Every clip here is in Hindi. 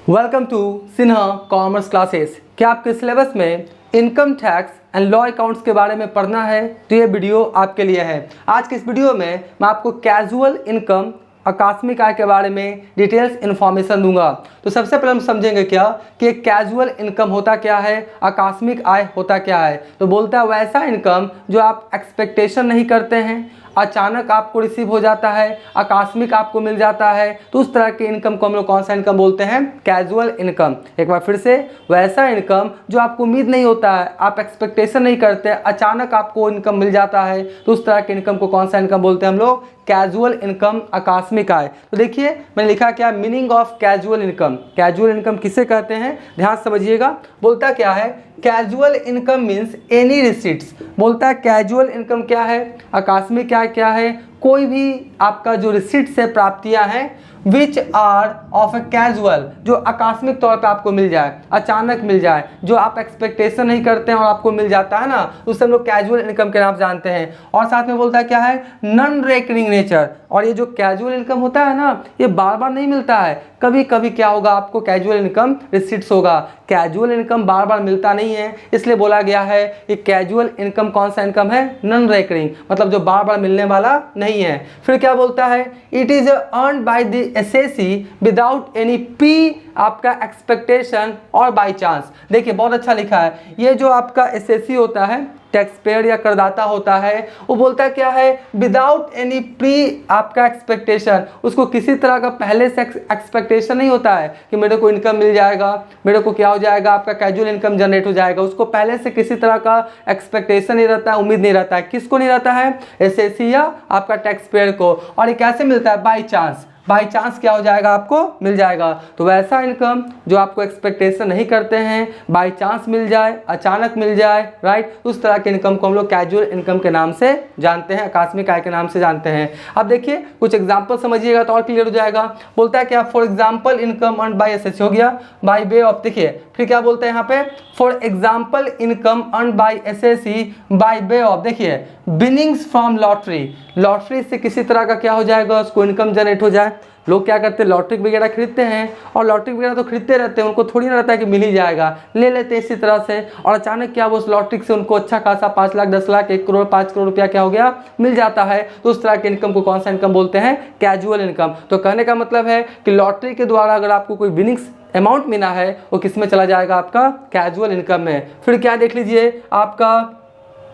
Welcome to Sinha commerce classes. क्या आपके सिलेबस में income tax and law accounts के बारे में पढ़ना है तो ये वीडियो आपके लिए है। आज के इस वीडियो में मैं आपको कैजुअल इनकम आकस्मिक आय के बारे में डिटेल्स इन्फॉर्मेशन दूंगा। तो सबसे पहले हम समझेंगे क्या कि कैजुअल इनकम होता क्या है, आकस्मिक आय होता क्या है। तो बोलता है वैसा इनकम जो आप एक्सपेक्टेशन नहीं करते हैं, अचानक आपको रिसीव हो जाता है, आकस्मिक आपको मिल जाता है, तो उस तरह के इनकम को हम लोग कौन सा इनकम बोलते हैं, कैजुअल इनकम। एक बार फिर से, वैसा इनकम जो आपको उम्मीद नहीं होता है, आप एक्सपेक्टेशन नहीं करते, अचानक आपको इनकम मिल जाता है, तो उस तरह के इनकम को कौन सा इनकम बोलते हैं हम लोग, कैजुअल इनकम, आकस्मिक आय। तो देखिए मैंने लिखा क्या, meaning of casual income. Casual income किसे कहते हैं, ध्यान समझिएगा। बोलता क्या है, casual income means any receipts. बोलता है कैजुअल इनकम क्या है, आकस्मिक आय क्या है, कोई भी आपका जो रिसीट्स है, प्राप्तियां हैं, which are of a casual, जो आकस्मिक तौर पे आपको मिल जाए, अचानक मिल जाए, जो आप एक्सपेक्टेशन नहीं करते हैं और आपको मिल जाता है ना, उसे हम लोग कैजुअल इनकम के नाम से जानते हैं। और साथ में बोलता है क्या है, नॉन रेकरिंग नेचर। और ये जो कैजुअल इनकम होता है ना, ये बार बार नहीं मिलता है, कभी कभी क्या होगा आपको कैजुअल इनकम रिसीट्स होगा। कैजुअल इनकम बार बार मिलता नहीं है, इसलिए बोला गया है कि कैजुअल इनकम कौन सा इनकम है, नॉन रेकरिंग, मतलब जो बार बार मिलने वाला नहीं है। फिर क्या बोलता है, it is earned by the SSC without any P आपका एक्सपेक्टेशन और बाय चांस। देखिए बहुत अच्छा लिखा है, ये जो आपका एसएसी होता है, टैक्स पेयर या करदाता होता है, वो बोलता है क्या है, विदाउट एनी प्री आपका एक्सपेक्टेशन, उसको किसी तरह का पहले से एक्सपेक्टेशन नहीं होता है कि मेरे को इनकम मिल जाएगा, मेरे को क्या हो जाएगा, आपका कैजुअल इनकम जनरेट हो जाएगा। उसको पहले से किसी तरह का एक्सपेक्टेशन नहीं रहता है, उम्मीद नहीं रहता है। किसको नहीं रहता है, एसएसी या आपका टैक्स पेयर को। और ये कैसे मिलता है, बाई चांस। बाई चांस क्या हो जाएगा, आपको मिल जाएगा। तो वैसा इनकम जो आपको एक्सपेक्टेशन नहीं करते हैं, बाई चांस मिल जाए, अचानक मिल जाए, राइट, उस तरह के इनकम को हम लोग कैजुअल इनकम के नाम से जानते हैं, आकस्मिक आय के नाम से जानते हैं। अब देखिए कुछ एग्जांपल समझिएगा तो और क्लियर हो जाएगा। बोलता है क्या, for example income earn by SSC हो गया, बाय वे ऑफ, देखिए फिर क्या बोलते हैं यहाँ पे, for example income earn by SSC by way of, देखिए बिनिंग्स फ्रॉम लॉटरी। लॉटरी से किसी तरह का क्या हो जाएगा, उसको इनकम जनरेट हो जाए। लोग क्या करते हैं, लॉटरी वगैरह खरीदते हैं, और लॉटरी वगैरह तो खरीदते रहते हैं, उनको थोड़ी ना रहता है कि मिल ही जाएगा, ले लेते हैं इसी तरह से। और अचानक क्या, वो उस लॉटरी से उनको अच्छा खासा 5 लाख 10 लाख 1 करोड़ 5 करोड़ रुपया क्या हो गया, मिल जाता है। तो उस तरह के इनकम को कौन सा इनकम बोलते हैं, कैजुअल इनकम। तो कहने का मतलब है कि लॉटरी के द्वारा अगर आपको कोई विनिंग्स अमाउंट मिला है, वो किस में चला जाएगा, आपका कैजुअल इनकम में। फिर क्या देख लीजिए, आपका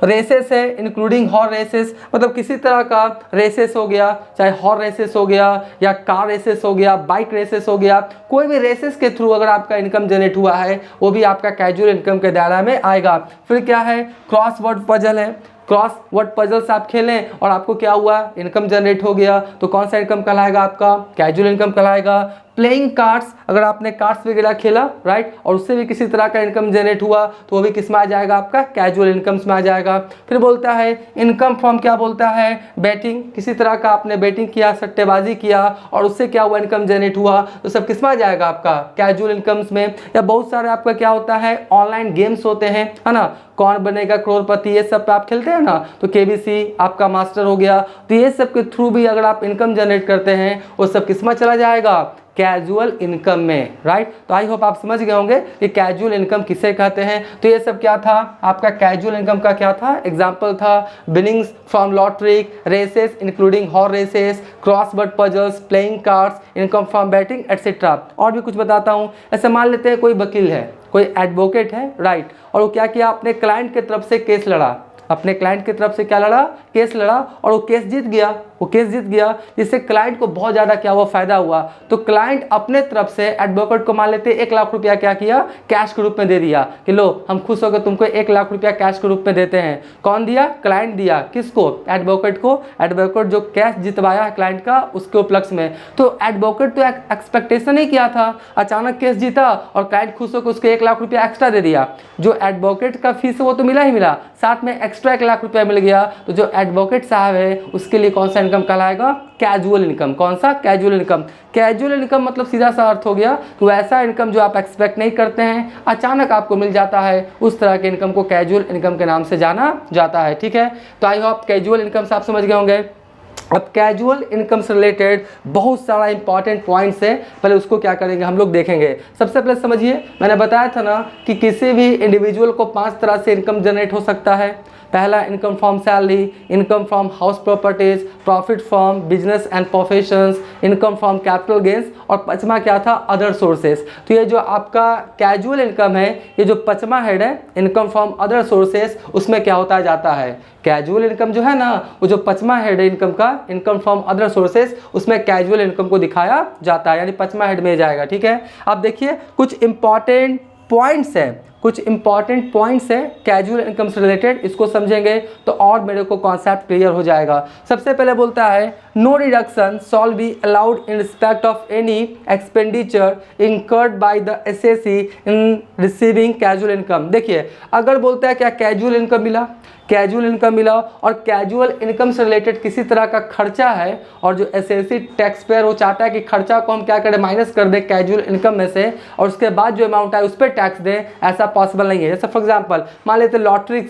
रेसेस है, इंक्लूडिंग हॉर्स रेसेस, मतलब किसी तरह का रेसेस हो गया, चाहे हॉर्स रेसेस हो गया या कार रेसेस हो गया, बाइक रेसेस हो गया, कोई भी रेसेस के थ्रू अगर आपका इनकम जनरेट हुआ है, वो भी आपका कैजुअल इनकम के दायरा में आएगा। फिर क्या है, क्रॉस वर्ड पजल है, क्रॉस वर्ड पजल से आप खेलें और आपको क्या हुआ, इनकम जनरेट हो गया, तो कौन सा इनकम कहलाएगा, आपका कैजुअल इनकम कहलाएगा। प्लेइंग कार्ड्स, अगर आपने कार्ड्स वगैरह खेला, राइट, और उससे भी किसी तरह का इनकम जनरेट हुआ, तो वो भी किस में आ जाएगा, आपका कैजुअल इनकम्स में आ जाएगा। फिर बोलता है इनकम फ्रॉम, क्या बोलता है, बैटिंग, किसी तरह का आपने बैटिंग किया, सट्टेबाजी किया, और उससे क्या हुआ, इनकम जनरेट हुआ, तो सब किस में आ जाएगा, आपका कैजुअल इनकम्स में। या बहुत सारे आपका क्या होता है, ऑनलाइन गेम्स होते हैं, है ना, कौन बनेगा करोड़पति, ये सब पे आप खेलते हैं ना, तो केबीसी आपका मास्टर हो गया, तो ये सब के थ्रू भी अगर आप इनकम जनरेट करते हैं, वो सब किस में चला जाएगा, कैजुअल इनकम में, राइट। तो आई होप आप समझ गए होंगे कि कैजुअल इनकम किसे कहते हैं। तो ये सब क्या था, आपका कैजुअल इनकम का क्या था, एग्जांपल था winnings from lottery, races including horse races, crossword puzzles, playing cards, income from betting etcetera. और भी कुछ बताता हूँ। ऐसे मान लेते हैं कोई वकील है, कोई एडवोकेट है, राइट, और वो क्या किया, अपने क्लाइंट की तरफ से केस लड़ा, अपने क्लाइंट की तरफ से क्या लड़ा, केस लड़ा, और वो केस जीत गया, वो केस जीत गया, जिससे क्लाइंट को बहुत ज़्यादा क्या हुआ, फायदा हुआ। तो क्लाइंट अपने तरफ से एडवोकेट को मान लेते 1 लाख रुपया क्या किया, कैश के रूप में दे दिया कि लो हम खुश होकर तुमको 1 लाख रुपया कैश के रूप में देते हैं। कौन दिया, क्लाइंट दिया, किसको, एडवोकेट को। एडवोकेट जो कैश जितवाया है क्लाइंट का, उसके उपलक्ष्य में। तो एडवोकेट तो एक्सपेक्टेशन नहीं किया था, अचानक केस जीता और क्लाइंट खुश होकर उसको 1 लाख रुपया एक्स्ट्रा दे दिया। जो एडवोकेट का फीस वो तो मिला ही मिला, साथ में एक्स्ट्रा 1 लाख रुपया मिल गया। तो जो एडवोकेट साहब है उसके लिए कौन सा इनकम कहलाएगा, कैजुअल इनकम। कौन सा, कैजुअल इनकम। कैजुअल इनकम मतलब सीधा सा अर्थ हो गया कि वैसा इनकम जो आप एक्सपेक्ट नहीं करते हैं, अचानक आपको मिल जाता है, उस तरह के इनकम को कैजुअल इनकम के नाम से जाना जाता है। ठीक है, तो आई होप कैजुअल इनकम से आप समझ गए होंगे। अब कैजुअल इनकम से रिलेटेड बहुत सारा इंपॉर्टेंट पॉइंट्स है, पहले उसको क्या करेंगे हम लोग देखेंगे। सबसे पहले समझिए, मैंने बताया था ना कि किसी भी इंडिविजुअल को 5 तरह से इनकम जनरेट हो सकता है। पहला income from salary, income from house properties, profit from business and professions, income from capital gains, और पचमा क्या था, अदर सोर्सेज। तो ये जो आपका कैजुअल इनकम है, ये जो पचमा हेड है इनकम फ्रॉम अदर सोर्सेज, उसमें क्या होता जाता है, कैजुअल इनकम जो है ना, वो जो पचमा हेड है इनकम का, इनकम फ्रॉम अदर सोर्सेज, उसमें कैजुअल इनकम को दिखाया जाता है, यानी पचमा हेड में जाएगा। ठीक है, अब देखिए कुछ इंपॉर्टेंट पॉइंट्स हैं, कुछ इंपॉर्टेंट पॉइंट्स हैं कैजुअल इनकम से रिलेटेड, इसको समझेंगे तो और मेरे को कॉन्सेप्ट क्लियर हो जाएगा। सबसे पहले बोलता है no deduction shall be allowed in respect of any expenditure incurred by the assessee in receiving casual income. देखिए अगर बोलता है क्या कैजुअल इनकम मिला, कैजुअल इनकम मिला और कैजुअल इनकम से रिलेटेड किसी तरह का खर्चा है, और जो एसएससी टैक्स पेयर वो चाहता है कि खर्चा को हम क्या करें, माइनस कर दें कैजुअल इनकम में से, और उसके बाद जो अमाउंट है उस पर टैक्स दें, ऐसा पॉसिबल नहीं है। जैसे फॉर एग्जांपल मान लेते लॉटरी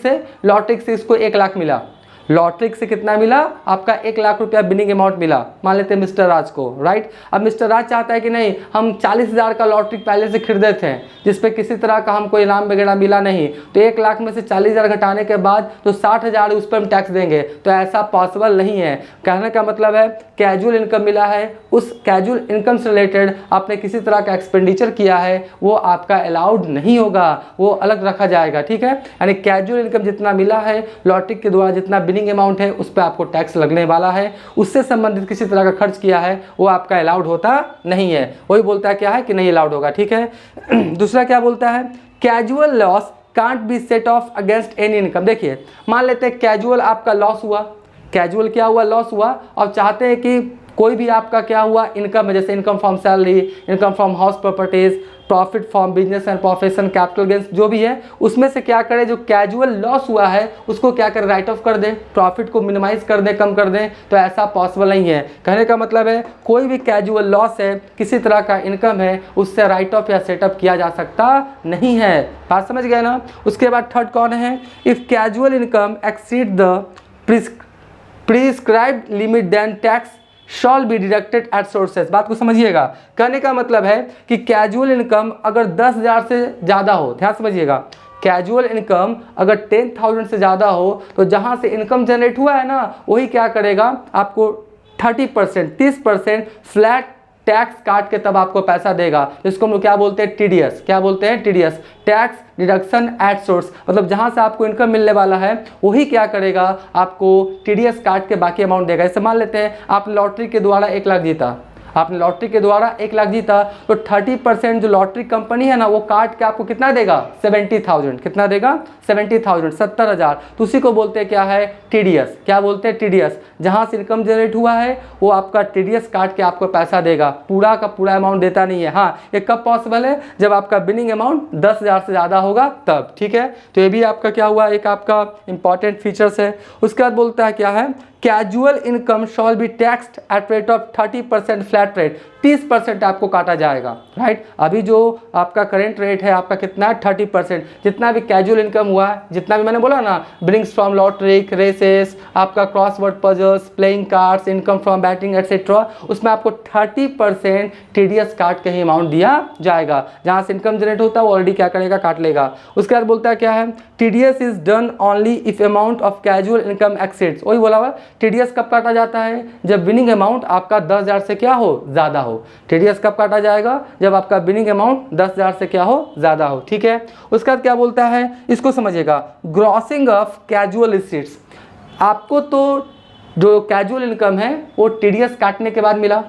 से इसको 1 लाख मिला, लॉटरी से कितना मिला आपका 1 लाख रुपया बिनिंग अमाउंट मिला, मान लेते हैं मिस्टर राज को, राइट। अब मिस्टर राज चाहता है कि नहीं हम 40,000 का लॉटरी पहले से खरीदे थे जिसपे किसी तरह का हमको इनाम वगैरह मिला नहीं, तो 1 लाख में से 40,000 घटाने के बाद तो 60,000 उस पर हम टैक्स देंगे, तो ऐसा पॉसिबल नहीं है। कहने का मतलब है कैजुअल इनकम मिला है, उस कैजुअल इनकम से रिलेटेड आपने किसी तरह का एक्सपेंडिचर किया है वो आपका अलाउड नहीं होगा, वो अलग रखा जाएगा। ठीक है, यानी कैजुअल इनकम जितना मिला है लॉटरी के द्वारा, जितना बिनिंग अमाउंट है उस पर आपको टैक्स लगने वाला है, उससे संबंधित किसी तरह का खर्च किया है वो आपका अलाउड होता नहीं है। वही बोलता है क्या है कि नहीं अलाउड होगा। ठीक है, दूसरा क्या बोलता है, casual loss can't be set of against any income. देखिए मान लेते हैं कैजुअल आपका लॉस हुआ, कैजुअल क्या हुआ, लॉस हुआ, और चाहते हैं कि कोई भी आपका क्या हुआ इनकम है, जैसे income from salary, income from house properties, profit from business and profession, capital gains, जो भी है उसमें से क्या करें, जो कैजुअल लॉस हुआ है उसको क्या करें, राइट ऑफ कर दें, प्रॉफिट को मिनिमाइज कर दें, कम कर दें, तो ऐसा पॉसिबल नहीं है। कहने का मतलब है कोई भी कैजुअल लॉस है, किसी तरह का इनकम है, उससे राइट ऑफ या सेटअप किया जा सकता नहीं है। बात समझ गए ना। उसके बाद थर्ड कौन है, if casual income exceed the prescribed limit then tax shall be deducted at sources. बात को समझिएगा, कहने का मतलब है कि कैजुअल इनकम अगर 10,000 से ज़्यादा हो, ध्यान समझिएगा, कैजुअल इनकम अगर 10,000 से ज़्यादा हो तो जहाँ से इनकम जनरेट हुआ है ना वही क्या करेगा, आपको 30% फ्लैट टैक्स काट के तब आपको पैसा देगा, जिसको हम लोग क्या बोलते हैं, टीडीएस। क्या बोलते हैं, TDS, tax deduction at source. मतलब जहां से आपको इनकम मिलने वाला है वही क्या करेगा, आपको टीडीएस काट के बाकी अमाउंट देगा। जैसे मान लेते हैं आपने लॉटरी के द्वारा 1 लाख जीता, आपने लॉटरी के द्वारा 1 लाख जीता, तो 30% जो लॉटरी कंपनी है ना वो काट के आपको कितना देगा, 70,000। कितना देगा, 70,000, 70,000। तो उसी को बोलते हैं क्या है, टीडीएस। क्या बोलते हैं, टीडीएस। जहां से इनकम जनरेट हुआ है वो आपका टीडीएस काट के आपको पैसा देगा, पूरा का पूरा अमाउंट देता नहीं है। हाँ, ये कब पॉसिबल है, जब आपका बिनिंग अमाउंट 10,000 से ज़्यादा होगा तब। ठीक है, तो ये भी आपका क्या हुआ, एक आपका इंपॉर्टेंट फीचर्स है। उसके बाद बोलता है क्या है, casual income shawl B taxed at rate of 30% flat rate. 30% आपको काटा जाएगा, राइट। अभी जो आपका करेंट रेट है आपका कितना है, 30%। जितना भी कैजुअल इनकम हुआ है, जितना भी मैंने बोला ना, ब्रिंग्स फ्रॉम लॉटरी, रेसेस, आपका crossword puzzles, playing cards, income from betting etcetera, उसमें आपको 30% टीडीएस काट के ही अमाउंट दिया जाएगा। जहाँ से इनकम जनरेट होता है वो ऑलरेडी क्या करेगा, काट लेगा। उसके बाद बोलता है क्या है, TDS is done only if amount of casual income exceeds. वही बोला हुआ, टीडीएस कब काटा जाता है, जब विनिंग अमाउंट आपका 10,000 से क्या हो, ज़्यादा हो। टीडीएस कब काटा जाएगा, जब आपका बिनिंग अमाउंट 10,000 से क्या हो, ज़्यादा हो। ठीक है, उसके बाद क्या बोलता है, इसको समझिएगा, ग्रॉसिंग ऑफ कैजुअल रिसीट्स। आपको तो जो कैजुअल इनकम है वो टीडीएस काटने के बाद मिला,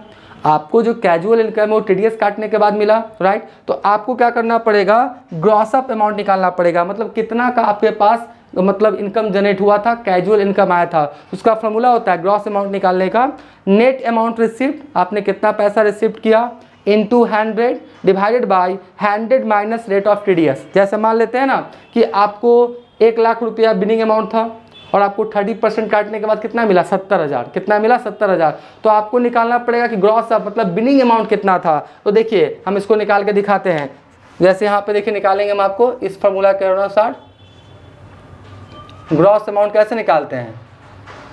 आपको जो कैजुअल इनकम है वो टीडीएस काटने के बाद मिला, राइट। तो आपको क्या करना पड़ेगा, ग्रॉस अप अमाउंट निकालना पड़ेगा, मतलब कितना का आपके पास मतलब इनकम जनरेट हुआ था, कैजुअल इनकम आया था। उसका फॉर्मूला होता है ग्रॉस अमाउंट निकालने का, नेट अमाउंट रिसिप्ट, आपने कितना पैसा रिसिप्ट किया, into 100 divided by 100 minus rate of TDS. जैसे मान लेते हैं ना कि आपको 1 लाख रुपया बिनिंग अमाउंट था और आपको 30% काटने के बाद कितना मिला, 70,000। कितना मिला, 70,000। तो आपको निकालना पड़ेगा कि ग्रॉस अप मतलब बिनिंग अमाउंट कितना था। तो देखिए हम इसको निकाल के दिखाते हैं। जैसे यहाँ पे देखिए निकालेंगे हम आपको इस फॉर्मूला के अनुसार ग्रॉस अमाउंट कैसे निकालते हैं।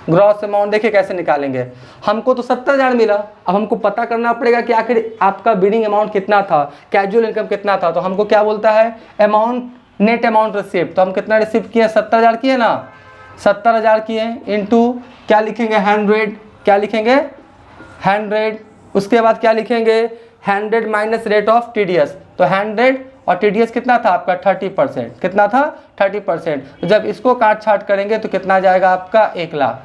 ग्रॉस अमाउंट देखिए कैसे निकालेंगे। हमको तो 70,000 मिला, अब हमको पता करना पड़ेगा कि आखिर आपका बिडिंग अमाउंट कितना था, कैजुअल इनकम कितना था। तो हमको क्या बोलता है, अमाउंट, नेट अमाउंट रिसीव। तो हम कितना रिसीव किए, 70,000 किए ना, 70,000 किए इनटू क्या लिखेंगे 100, क्या लिखेंगे 100। उसके बाद क्या लिखेंगे 100 माइनस रेट ऑफ टीडीएस। तो 100 और टीडीएस कितना था आपका 30%, कितना था 30%। जब इसको काट छाट करेंगे तो कितना जाएगा आपका 1 लाख,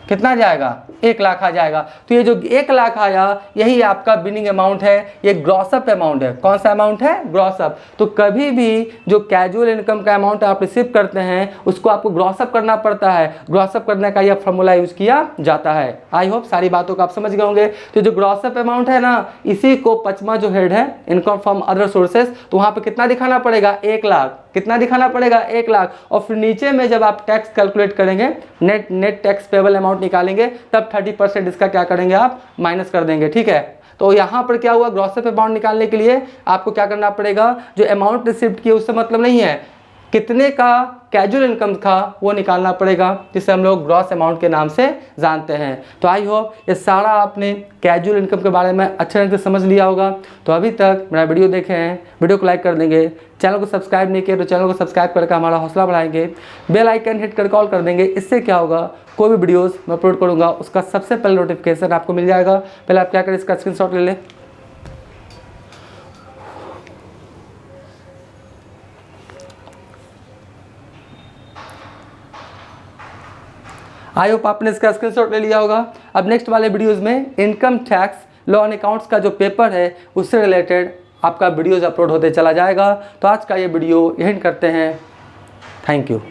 कितना जाएगा 1 लाख आ जाएगा। तो ये जो 1 लाख आया यही आपका बिनिंग अमाउंट है, ये ग्रॉसअप अमाउंट है। कौन सा अमाउंट है, ग्रॉसअप। तो कभी भी जो कैजुअल इनकम का अमाउंट आप रिसीव करते हैं उसको आपको ग्रॉसअप करना पड़ता है। ग्रॉसअप करने का यह फॉर्मूला यूज किया जाता है। आई होप सारी बातों को आप समझ गए होंगे। तो जो ग्रॉसअप अमाउंट है ना, इसी को 5वां जो हेड है इनकम फ्रॉम अदर सोर्सेज, तो वहाँ पर कितना दिखाना पड़ेगा 1 लाख, कितना दिखाना पड़ेगा 1 लाख। और फिर नीचे में जब आप टैक्स कैलकुलेट करेंगे, नेट टैक्स पेबल अमाउंट निकालेंगे, तब 30% इसका क्या करेंगे आप माइनस कर देंगे, ठीक है। तो यहाँ पर क्या हुआ, ग्रॉसअप अमाउंट निकालने के लिए आपको क्या करना पड़ेगा, जो अमाउंट रिसीव्ड किए उससे मतलब नहीं है, कितने का कैजुअल इनकम था वो निकालना पड़ेगा, जिसे हम लोग ग्रॉस अमाउंट के नाम से जानते हैं। तो आई होप ये सारा आपने कैजुअल इनकम के बारे में अच्छे ढंग से समझ लिया होगा। तो अभी तक मेरा वीडियो देखे हैं, वीडियो को लाइक कर देंगे, चैनल को सब्सक्राइब नहीं किया तो चैनल को सब्सक्राइब करके हमारा हौसला बढ़ाएंगे, बेल आइकन हिट कर कॉल कर देंगे। इससे क्या होगा, कोई भी वीडियोस मैं अपलोड करूँगा उसका सबसे पहले नोटिफिकेशन आपको मिल जाएगा। पहले आप क्या करें, इसका स्क्रीनशॉट ले लें। आई होप आपने इसका स्क्रीनशॉट ले लिया होगा। अब नेक्स्ट वाले वीडियोज़ में income tax law and accounts का जो पेपर है उससे रिलेटेड आपका वीडियोज़ अपलोड होते चला जाएगा। तो आज का ये वीडियो यहीं करते हैं। Thank you.